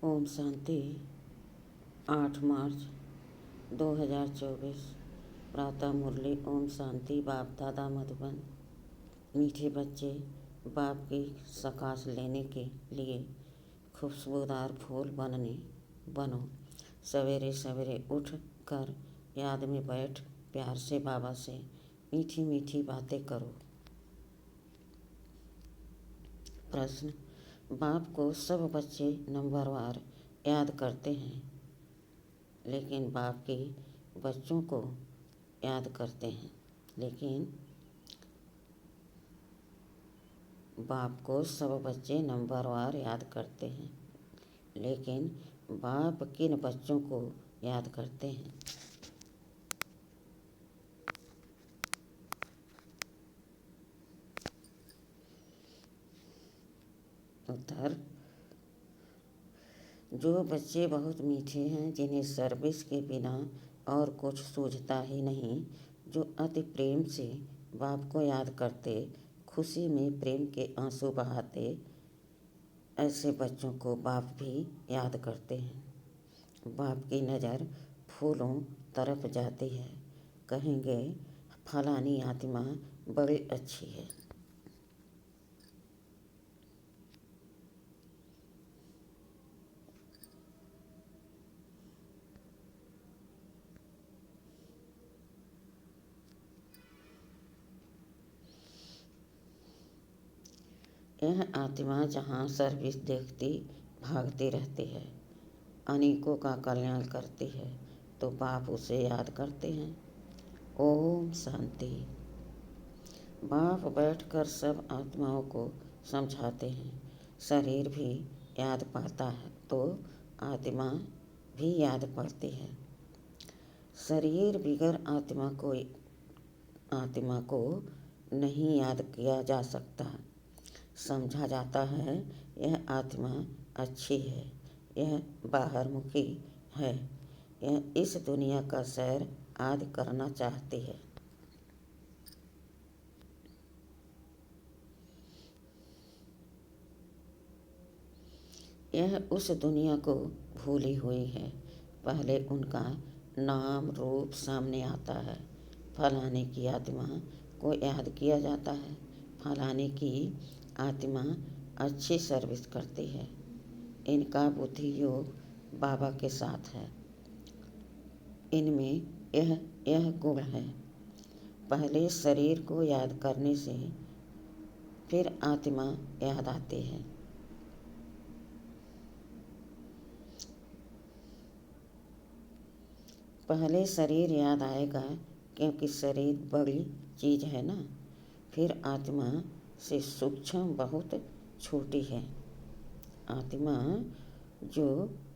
ओम शांति। 8 मार्च 2024 प्रातः मुरली। ओम शांति। बाप दादा मधुबन। मीठे बच्चे, बाप की सकाश लेने के लिए खुशबूदार फूल बनो। सवेरे सवेरे उठ कर याद में बैठ प्यार से बाबा से मीठी मीठी बातें करो। प्रश्न: बाप को सब बच्चे नंबरवार याद करते हैं, लेकिन बाप के बच्चों को याद करते हैं। बाप को सब बच्चे नंबरवार याद करते हैं, लेकिन बाप किन बच्चों को याद करते हैं? उत्तर: जो बच्चे बहुत मीठे हैं, जिन्हें सर्विस के बिना और कुछ सूझता ही नहीं, जो अति प्रेम से बाप को याद करते, खुशी में प्रेम के आंसू बहाते, ऐसे बच्चों को बाप भी याद करते हैं। बाप की नज़र फूलों तरफ जाती है, कहेंगे फलानी आत्मा बड़ी अच्छी है। यह आत्मा जहाँ सर्विस देखती भागती रहती है, अनेकों का कल्याण करती है, तो बाप उसे याद करते हैं। ओम शांति। बाप बैठकर सब आत्माओं को समझाते हैं। शरीर भी याद पाता है तो आत्मा भी याद पड़ती है। शरीर बिगर आत्मा को नहीं याद किया जा सकता। समझा जाता है यह आत्मा अच्छी है, यह बाहरमुखी है, यह इस दुनिया का सैर आदि करना चाहती है। यह उस दुनिया को भूली हुई है। पहले उनका नाम रूप सामने आता है। फलाने की आत्मा को याद किया जाता है। फलाने की आत्मा अच्छी सर्विस करती है। इनका बुद्धि योग बाबा के साथ है। इनमें यह गुण है। पहले शरीर को याद करने से फिर आत्मा याद आती है। पहले शरीर याद आएगा, क्योंकि शरीर बड़ी चीज़ है ना। फिर आत्मा से सूक्ष्म बहुत छोटी है। आत्मा जो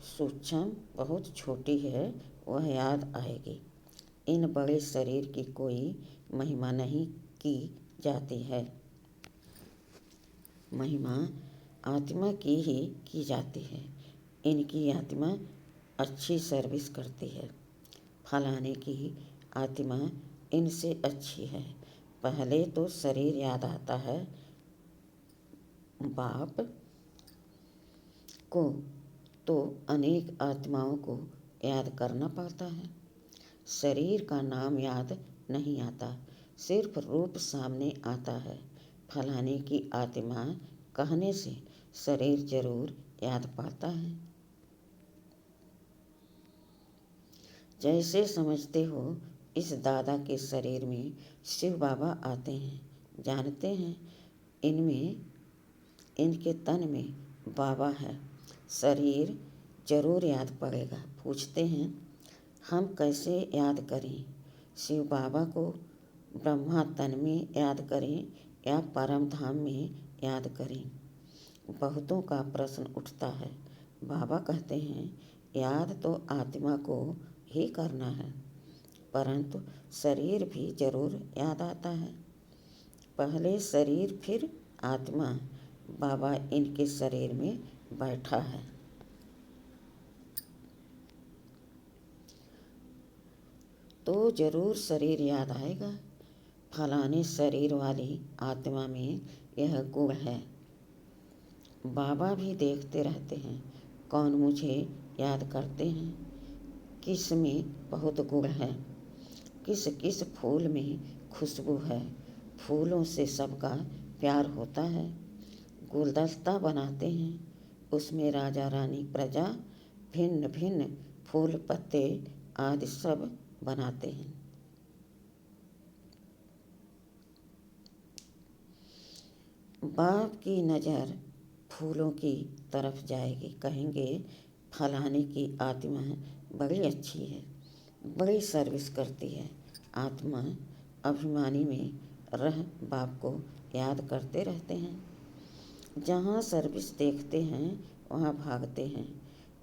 सूक्ष्म बहुत छोटी है वह याद आएगी। इन बड़े शरीर की कोई महिमा नहीं की जाती है। महिमा आत्मा की ही की जाती है। इनकी आत्मा अच्छी सर्विस करती है। फलाने की आत्मा इनसे अच्छी है। पहले तो शरीर याद आता है। बाप को तो अनेक आत्माओं को याद करना पड़ता है। शरीर का नाम याद नहीं आता, सिर्फ रूप सामने आता है। फलाने की आत्मा कहने से शरीर जरूर याद पाता है। जैसे समझते हो, इस दादा के शरीर में शिव बाबा आते हैं, जानते हैं इनके तन में बाबा है। शरीर जरूर याद पड़ेगा। पूछते हैं हम कैसे याद करें? शिव बाबा को ब्रह्मा तन में याद करें या परम धाम में याद करें? बहुतों का प्रश्न उठता है। बाबा कहते हैं याद तो आत्मा को ही करना है, परंतु शरीर भी जरूर याद आता है। पहले शरीर फिर आत्मा। बाबा इनके शरीर में बैठा है। तो जरूर शरीर याद आएगा। फलाने शरीर वाली आत्मा में यह गुण है। बाबा भी देखते रहते हैं कौन मुझे याद करते हैं, किस में बहुत गुण है, किस किस फूल में खुशबू है। फूलों से सबका प्यार होता है। गुलदस्ता बनाते हैं, उसमें राजा रानी प्रजा भिन्न भिन्न फूल पत्ते आदि सब बनाते हैं। बाप की नज़र फूलों की तरफ जाएगी, कहेंगे फलाने की आत्मा बड़ी अच्छी है, बड़ी सर्विस करती है। आत्मा अभिमानी में रह बाप को याद करते रहते हैं। जहाँ सर्विस देखते हैं वहाँ भागते हैं।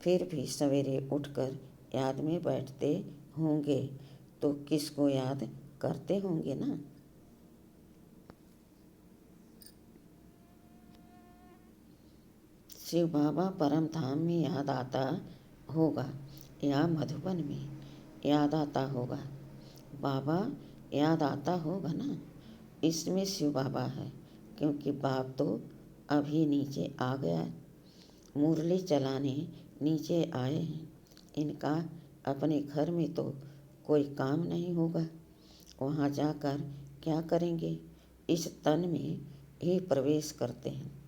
फिर भी सवेरे उठकर याद में बैठते होंगे तो किसको याद करते होंगे ना। शिव बाबा परम धाम में याद आता होगा या मधुबन में याद आता होगा। बाबा याद आता होगा ना, इसमें शिव बाबा है, क्योंकि बाप तो अभी नीचे आ गया, मुरली चलाने नीचे आए हैं। इनका अपने घर में तो कोई काम नहीं होगा, वहाँ जाकर क्या करेंगे। इस तन में ही प्रवेश करते हैं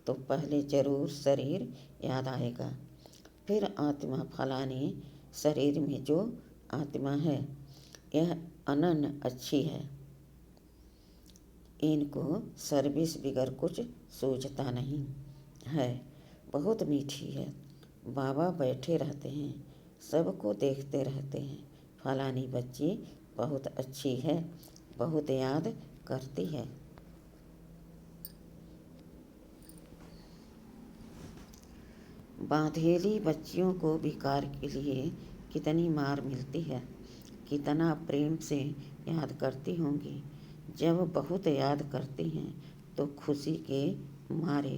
तो पहले जरूर शरीर याद आएगा, फिर आत्मा। फलाने शरीर में जो आत्मा है यह अनन्य अच्छी है, इनको सर्विस बिगर कुछ सूझता नहीं है, बहुत मीठी है। बाबा बैठे रहते हैं, सबको देखते रहते हैं। फलानी बच्ची बहुत अच्छी है, बहुत याद करती है। बांधेली बच्चियों को विकार के लिए कितनी मार मिलती है, कितना प्रेम से याद करती होंगी। जब बहुत याद करती हैं तो खुशी के मारे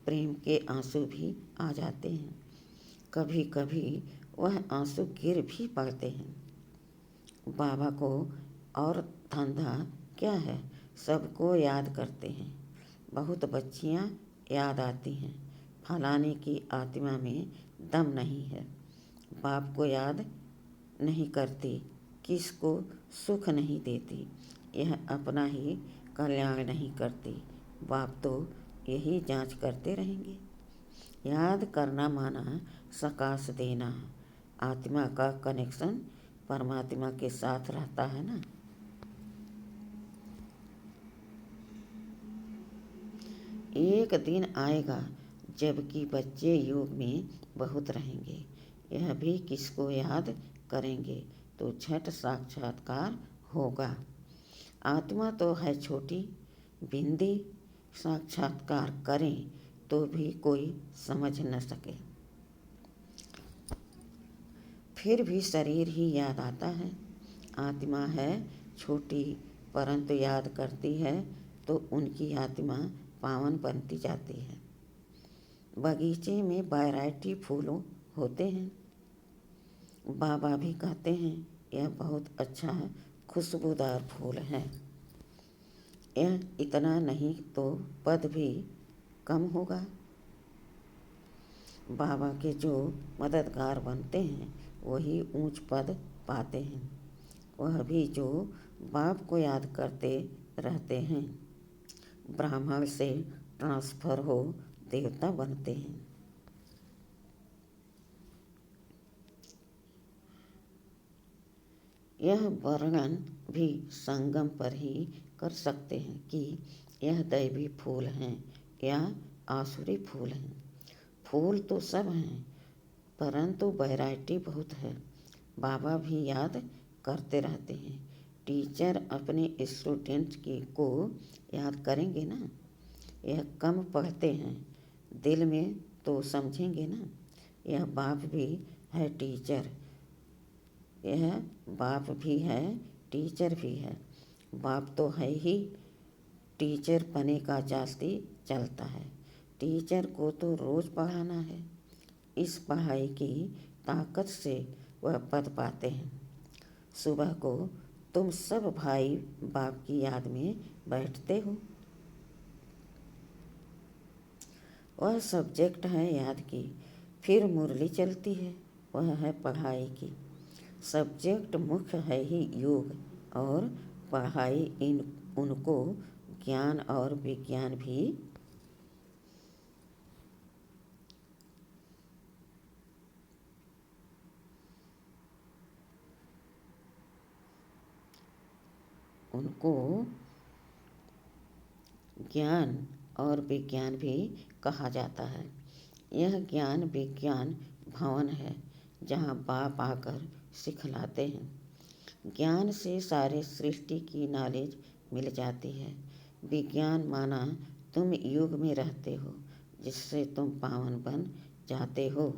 प्रेम के आंसू भी आ जाते हैं। कभी कभी वह आंसू गिर भी पड़ते हैं। बाबा को और धंधा क्या है, सबको याद करते हैं। बहुत बच्चियां याद आती हैं। फलाने की आत्मा में दम नहीं है, बाप को याद नहीं करती, किसको सुख नहीं देती, यह अपना ही कल्याण नहीं करती। बाप तो यही जांच करते रहेंगे। याद करना माना सकाश देना। आत्मा का कनेक्शन परमात्मा के साथ रहता है ना। एक दिन आएगा जबकि बच्चे योग में बहुत रहेंगे, यह भी किसको याद करेंगे तो झट साक्षात्कार होगा। आत्मा तो है छोटी बिंदी, साक्षात्कार करें तो भी कोई समझ न सके। फिर भी शरीर ही याद आता है। आत्मा है छोटी परंतु याद करती है तो उनकी आत्मा पावन बनती जाती है। बगीचे में वैरायटी फूलों होते हैं। बाबा भी कहते हैं यह बहुत अच्छा खुशबूदार फूल है। यह इतना नहीं तो पद भी कम होगा। बाबा के जो मददगार बनते हैं वही ऊंच पद पाते हैं। वह भी जो बाप को याद करते रहते हैं, ब्राह्मण से ट्रांसफर हो देवता बनते हैं। यह वर्णन भी संगम पर ही कर सकते हैं कि यह दैवी फूल हैं या आसुरी फूल हैं। फूल तो सब हैं परंतु वैरायटी बहुत है। बाबा भी याद करते रहते हैं। टीचर अपने स्टूडेंट को याद करेंगे ना। यह कम पढ़ते हैं, दिल में तो समझेंगे ना। यह बाप भी है टीचर, यह बाप भी है टीचर भी है। बाप तो है ही, टीचर पने का जास्ती चलता है। टीचर को तो रोज़ पढ़ाना है। इस पढ़ाई की ताकत से वह पद पाते हैं। सुबह को तुम सब भाई बाप की याद में बैठते हो। वह सब्जेक्ट है याद की, फिर मुरली चलती है, वह है पढ़ाई की। सब्जेक्ट मुख्य है ही योग और पढ़ाई। इन उनको ज्ञान और विज्ञान भी उनको ज्ञान और विज्ञान भी कहा जाता है। यह ज्ञान विज्ञान भवन है जहाँ बाप आकर सिखलाते हैं। ज्ञान से सारे सृष्टि की नॉलेज मिल जाती है। विज्ञान माना तुम युग में रहते हो जिससे तुम पावन बन जाते हो।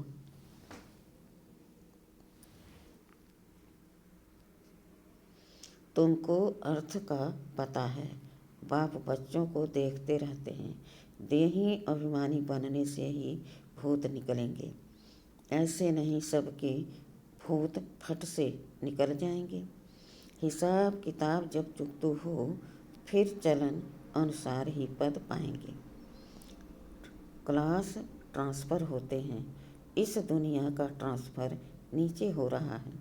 तुमको अर्थ का पता है। बाप बच्चों को देखते रहते हैं। देही अभिमानी बनने से ही भूत निकलेंगे, ऐसे नहीं सबके भूत फट से निकल जाएंगे। हिसाब किताब जब चुकतू हो फिर चलन अनुसार ही पद पाएंगे। क्लास ट्रांसफ़र होते हैं। इस दुनिया का ट्रांसफ़र नीचे हो रहा है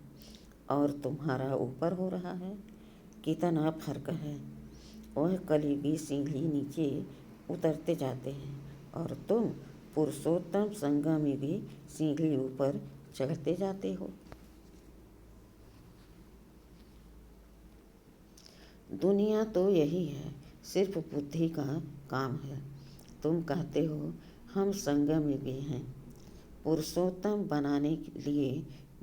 और तुम्हारा ऊपर हो रहा है। कितना फर्क है। वह कलीबी सीढ़ी नीचे उतरते जाते हैं और तुम पुरुषोत्तम संगम की सीढ़ी ऊपर चढ़ते जाते हो। दुनिया तो यही है, सिर्फ बुद्धि का काम है। तुम कहते हो हम संगम युगी हैं। पुरुषोत्तम बनाने के लिए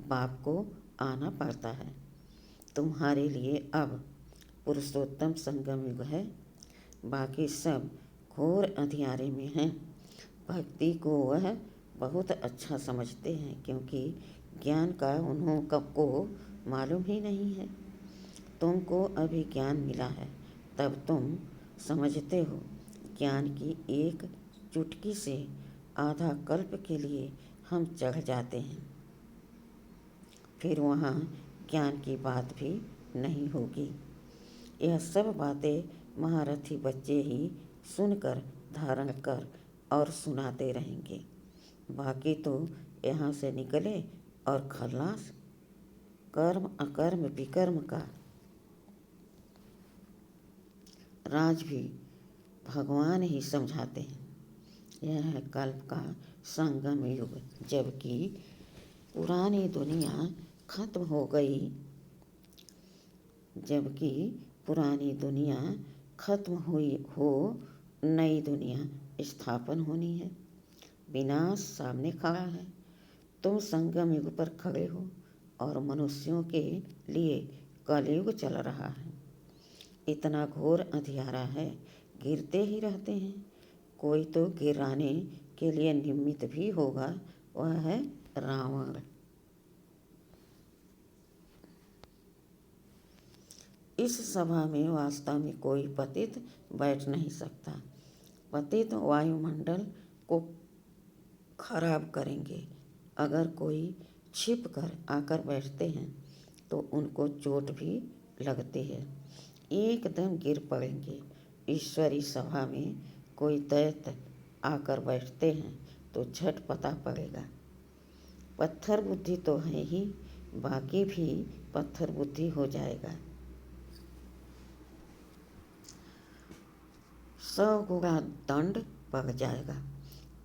बाप को आना पड़ता है। तुम्हारे लिए अब पुरुषोत्तम संगम युग है। बाकी सब घोर अंधियारे में हैं। भक्ति को वह बहुत अच्छा समझते हैं क्योंकि ज्ञान का उन्हों को मालूम ही नहीं है। तुमको अभी ज्ञान मिला है तब तुम समझते हो। ज्ञान की एक चुटकी से आधा कल्प के लिए हम चढ़ जाते हैं, फिर वहाँ ज्ञान की बात भी नहीं होगी। यह सब बातें महारथी बच्चे ही सुनकर धारण कर और सुनाते रहेंगे। बाकी तो यहाँ से निकले और खल्लास। कर्म अकर्म विकर्म का राज भी भगवान ही समझाते हैं। यह है कल्प का संगम युग। जबकि पुरानी दुनिया खत्म हो गई, जबकि पुरानी दुनिया खत्म हुई हो, नई दुनिया स्थापन होनी है। विनाश सामने खड़ा है। तुम संगम युग पर खड़े हो और मनुष्यों के लिए कलयुग चल रहा है। इतना घोर अंधियारा है, गिरते ही रहते हैं। कोई तो गिराने के लिए निमित्त भी होगा, वह है रावण। इस सभा में वास्तव में कोई पतित बैठ नहीं सकता। पतित वायुमंडल को खराब करेंगे। अगर कोई छिप कर आकर बैठते हैं तो उनको चोट भी लगती है, एकदम गिर पड़ेंगे। ईश्वरी सभा में कोई दैत्य आकर बैठते हैं तो झट पता पड़ेगा। पत्थर बुद्धि तो है ही, बाकी भी पत्थर बुद्धि हो जाएगा। 100 गुना दंड पड़ जाएगा।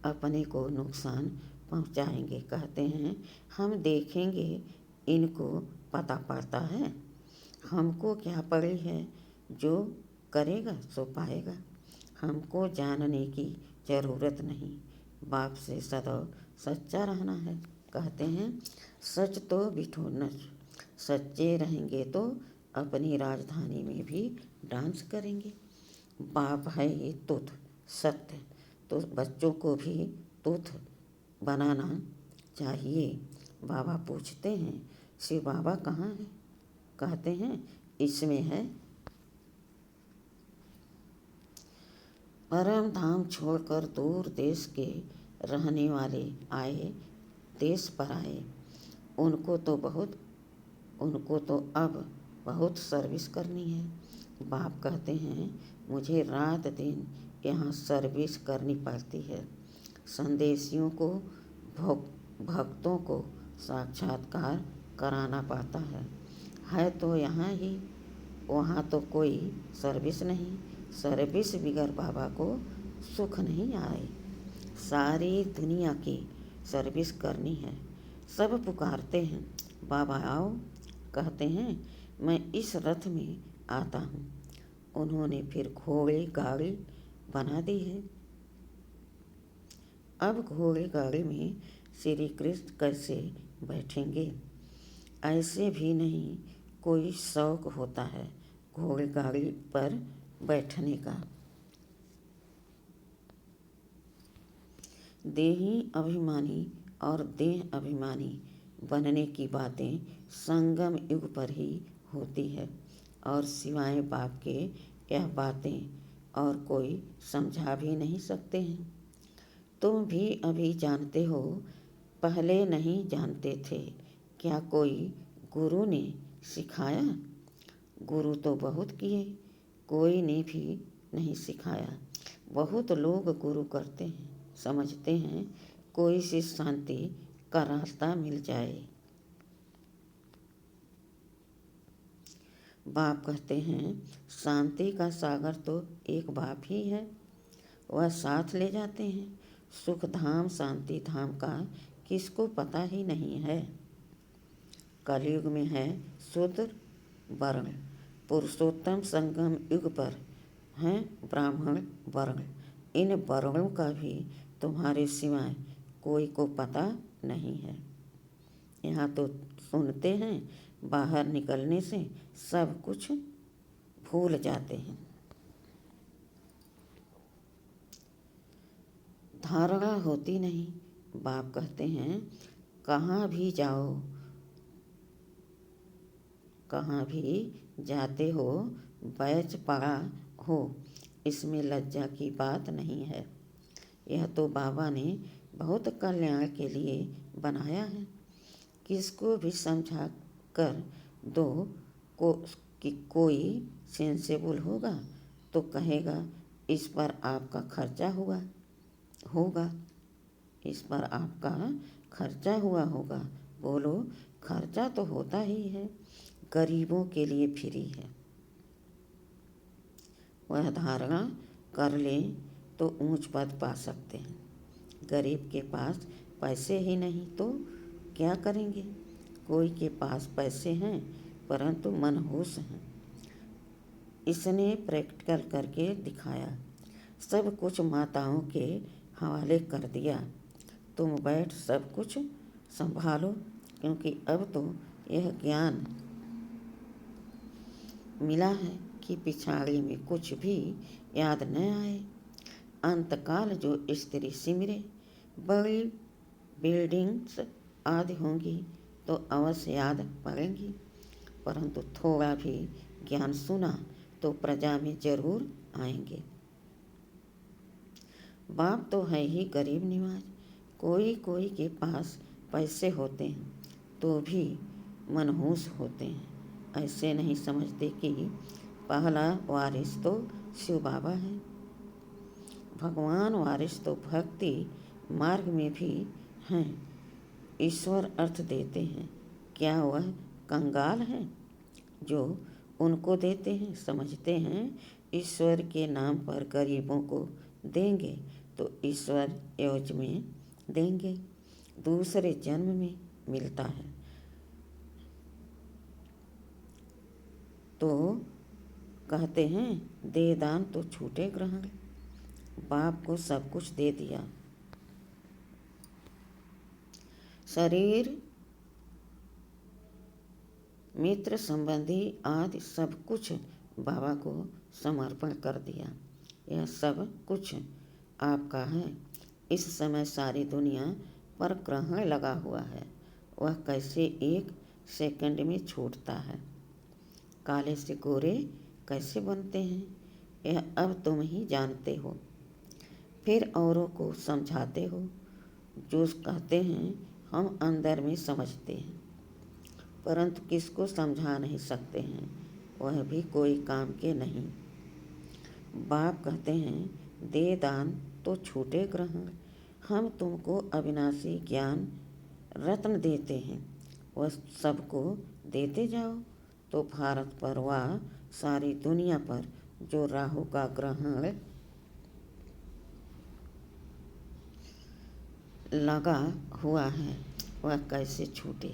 अपने को नुकसान पहुंचाएंगे। कहते हैं हम देखेंगे, इनको पता पड़ता है। हमको क्या पड़ी है, जो करेगा सो पाएगा। हमको जानने की ज़रूरत नहीं, बाप से सदैव सच्चा रहना है। कहते हैं सच तो बिठो नच। सच्चे रहेंगे तो अपनी राजधानी में भी डांस करेंगे। बाप है ये तुथ सत्य, तो बच्चों को भी तुथ बनाना चाहिए। बाबा पूछते हैं शिव बाबा कहाँ है? कहते हैं इसमें है। परम धाम छोड़कर दूर देश के रहने वाले आए, देश पर आए। उनको तो अब बहुत सर्विस करनी है। बाप कहते हैं मुझे रात दिन यहाँ सर्विस करनी पड़ती है। संदेशियों को भक्तों को साक्षात्कार कराना पड़ता है तो यहाँ ही, वहाँ तो कोई सर्विस नहीं। सर्विस बिगर बाबा को सुख नहीं आए। सारी दुनिया की सर्विस करनी है। सब पुकारते हैं, बाबा आओ। कहते हैं मैं इस रथ में आता हूँ। उन्होंने फिर घोड़े गाड़ी बना दी है। अब घोड़े गाड़ी में श्री कृष्ण कैसे बैठेंगे? ऐसे भी नहीं कोई शौक होता है घोड़े गाड़ी पर बैठने का। देही अभिमानी और देह अभिमानी बनने की बातें संगम युग पर ही होती है और सिवाय बाप के यह बातें और कोई समझा भी नहीं सकते हैं। तुम भी अभी जानते हो, पहले नहीं जानते थे। क्या कोई गुरु ने सिखाया? गुरु तो बहुत किए, कोई ने भी नहीं सिखाया। बहुत लोग गुरु करते हैं, समझते हैं कोई सी शांति का रास्ता मिल जाए। बाप कहते हैं शांति का सागर तो एक बाप ही है, वह साथ ले जाते हैं। सुख धाम शांति धाम का किसको पता ही नहीं है। कलयुग में है शूद्र वर्ण, पुरुषोत्तम संगम युग पर हैं ब्राह्मण वर्ण। इन वर्णों का भी तुम्हारे सिवाय कोई को पता नहीं है। यहाँ तो सुनते हैं, बाहर निकलने से सब कुछ भूल जाते हैं। धारणा होती नहीं। बाप कहते हैं कहाँ भी जाओ, कहाँ भी जाते हो, बैच पड़ा हो, इसमें लज्जा की बात नहीं है। यह तो बाबा ने बहुत कल्याण के लिए बनाया है। किसको भी समझा कर दो कि कोई सेंसेबल होगा तो कहेगा इस पर आपका खर्चा होगा, इस पर आपका खर्चा हुआ होगा। बोलो खर्चा तो होता ही है, गरीबों के लिए फ्री है। वह धारणा कर लें तो ऊंच पद पा सकते हैं। गरीब के पास पैसे ही नहीं तो क्या करेंगे? कोई के पास पैसे हैं परंतु मनहूस हैं। इसने प्रैक्टिकल करके दिखाया। सब कुछ माताओं के हवाले कर दिया। तुम बैठ सब कुछ संभालो, क्योंकि अब तो यह ज्ञान मिला है कि पिछाड़ी में कुछ भी याद न आए। अंतकाल जो स्त्री सिमरे, बड़ी बिल्डिंग्स आदि होंगी तो अवश्य याद पड़ेंगी, परंतु थोड़ा भी ज्ञान सुना तो प्रजा में जरूर आएंगे। बाप तो है ही गरीब निवाज। कोई कोई के पास पैसे होते हैं तो भी मनहूस होते हैं। ऐसे नहीं समझते कि पहला वारिस तो शिव बाबा है। भगवान वारिस तो भक्ति मार्ग में भी हैं। ईश्वर अर्थ देते हैं। क्या वह कंगाल है जो उनको देते हैं? समझते हैं ईश्वर के नाम पर गरीबों को देंगे तो ईश्वर एवज में देंगे, दूसरे जन्म में मिलता है। तो कहते हैं दे दान तो छूटे ग्रहण। बाप को सब कुछ दे दिया। शरीर, मित्र, संबंधी आदि सब कुछ बाबा को समर्पण कर दिया। यह सब कुछ आपका है। इस समय सारी दुनिया पर ग्रहण लगा हुआ है, वह कैसे एक सेकंड में छूटता है। काले से गोरे कैसे बनते हैं, यह अब तुम ही जानते हो। फिर औरों को समझाते हो। जो कहते हैं हम अंदर में समझते हैं, परंतु किसको समझा नहीं सकते हैं, वह भी कोई काम के नहीं। बाप कहते हैं दे दान तो छूटे ग्रहण। हम तुमको अविनाशी ज्ञान रत्न देते हैं वह सबको देते जाओ। तो भारत पर व सारी दुनिया पर जो राहु का ग्रहण लगा हुआ है वह कैसे छूटे।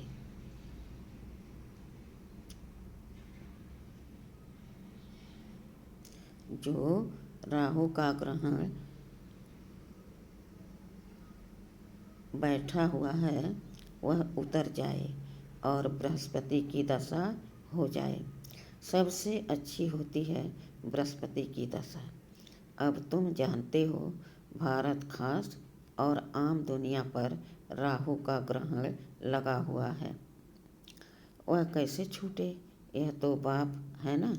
जो राहु का ग्रहण बैठा हुआ है वह उतर जाए और बृहस्पति की दशा हो जाए। सबसे अच्छी होती है बृहस्पति की दशा। अब तुम जानते हो भारत खास और आम दुनिया पर राहु का ग्रहण लगा हुआ है, वह कैसे छूटे। यह तो बाप है ना।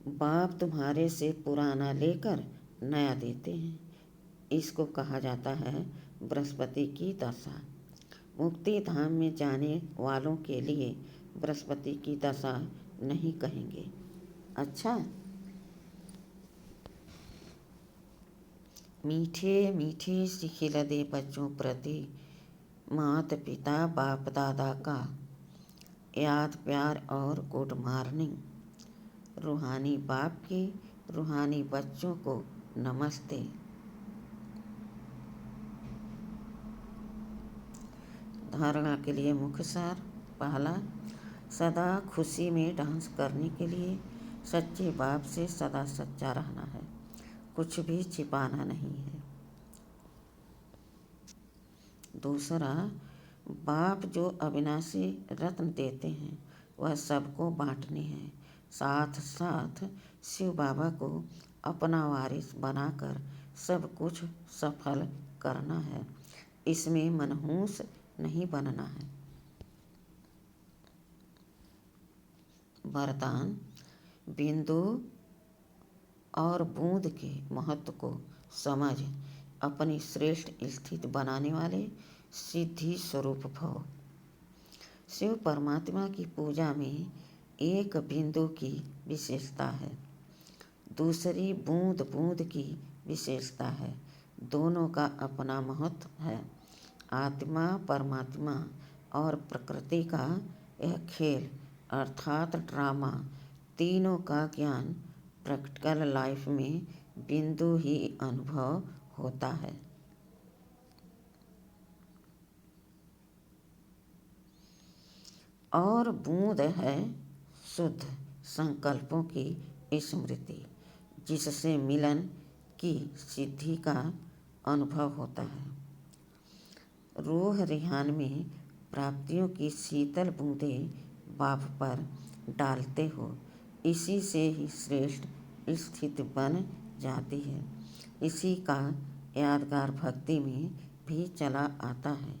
बाप तुम्हारे से पुराना लेकर नया देते हैं। इसको कहा जाता है बृहस्पति की दशा। मुक्ति धाम में जाने वालों के लिए बृहस्पति की दशा नहीं कहेंगे। अच्छा, मीठे मीठे सिखिल दे बच्चों प्रति माता पिता बाप दादा का याद प्यार और गुड मॉर्निंग। रूहानी बाप के रूहानी बच्चों को नमस्ते। धारणा के लिए मुख्य सार। पहला, सदा खुशी में डांस करने के लिए सच्चे बाप से सदा सच्चा रहना है, कुछ भी छिपाना नहीं है। दूसरा, बाप जो अविनाशी रत्न देते हैं वह सबको बांटने हैं। साथ साथ शिव बाबा को अपना वारिस बनाकर सब कुछ सफल करना है। इसमें मनहूस नहीं बनना है। वरदान, बिंदु और बूंद के महत्व को समझ अपनी श्रेष्ठ स्थिति बनाने वाले सिद्धि स्वरूप भव। शिव परमात्मा की पूजा में एक बिंदु की विशेषता है, दूसरी बूंद बूंद की विशेषता है। दोनों का अपना महत्व है। आत्मा परमात्मा और प्रकृति का यह खेल अर्थात ड्रामा, तीनों का ज्ञान प्रैक्टिकल लाइफ में बिंदु ही अनुभव होता है। और बूंद है शुद्ध संकल्पों की स्मृति, जिससे मिलन की सिद्धि का अनुभव होता है। रूह रिहान में प्राप्तियों की शीतल बूंदें बाप पर डालते हो, इसी से ही श्रेष्ठ स्थिति बन जाती है। इसी का यादगार भक्ति में भी चला आता है।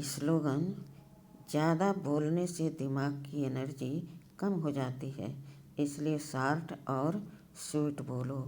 स्लोगन, ज़्यादा बोलने से दिमाग की एनर्जी कम हो जाती है, इसलिए शार्ट और स्वीट बोलो।